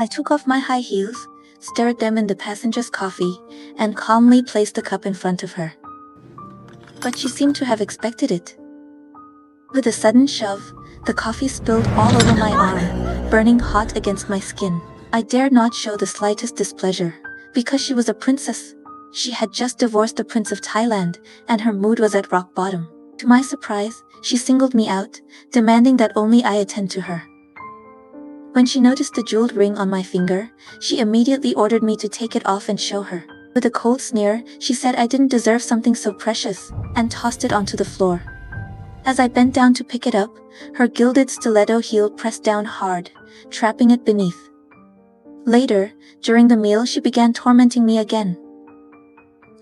I took off my high heels, stirred them in the passenger's coffee, and calmly placed the cup in front of her. But she seemed to have expected it. With a sudden shove, the coffee spilled all over my arm, burning hot against my skin. I dared not show the slightest displeasure, because she was a princess. She had just divorced the Prince of Thailand, and her mood was at rock bottom. To my surprise, she singled me out, demanding that only I attend to her. When she noticed the jeweled ring on my finger, she immediately ordered me to take it off and show her. With a cold sneer, she said I didn't deserve something so precious, and tossed it onto the floor. As I bent down to pick it up, her gilded stiletto heel pressed down hard, trapping it beneath. Later, during the meal, she began tormenting me again.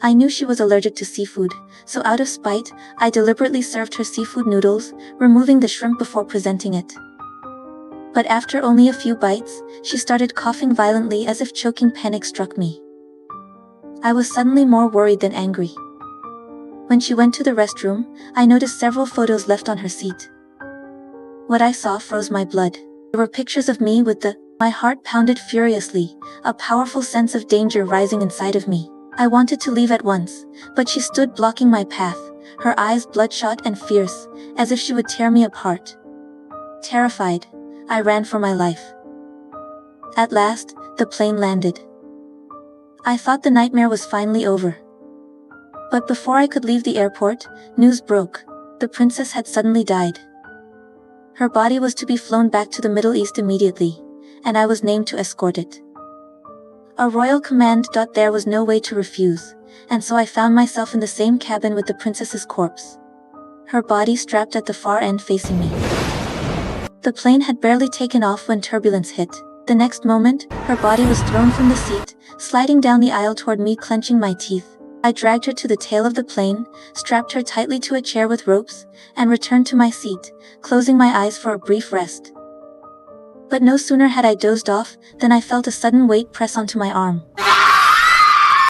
I knew she was allergic to seafood, so out of spite, I deliberately served her seafood noodles, removing the shrimp before presenting it. But after only a few bites, she started coughing violently as if choking panic struck me. I was suddenly more worried than angry. When she went to the restroom, I noticed several photos left on her seat. What I saw froze my blood. There were pictures of me with my heart pounded furiously, a powerful sense of danger rising inside of me. I wanted to leave at once, but she stood blocking my path, her eyes bloodshot and fierce, as if she would tear me apart. Terrified, I ran for my life. At last, the plane landed. I thought the nightmare was finally over. But before I could leave the airport, news broke. The princess had suddenly died. Her body was to be flown back to the Middle East immediately, and I was named to escort it. A royal command. There was no way to refuse, and so I found myself in the same cabin with the princess's corpse. Her body strapped at the far end facing me. The plane had barely taken off when turbulence hit. The next moment, her body was thrown from the seat, sliding down the aisle toward me, clenching my teeth. I dragged her to the tail of the plane, strapped her tightly to a chair with ropes, and returned to my seat, closing my eyes for a brief rest. But no sooner had I dozed off than I felt a sudden weight press onto my arm.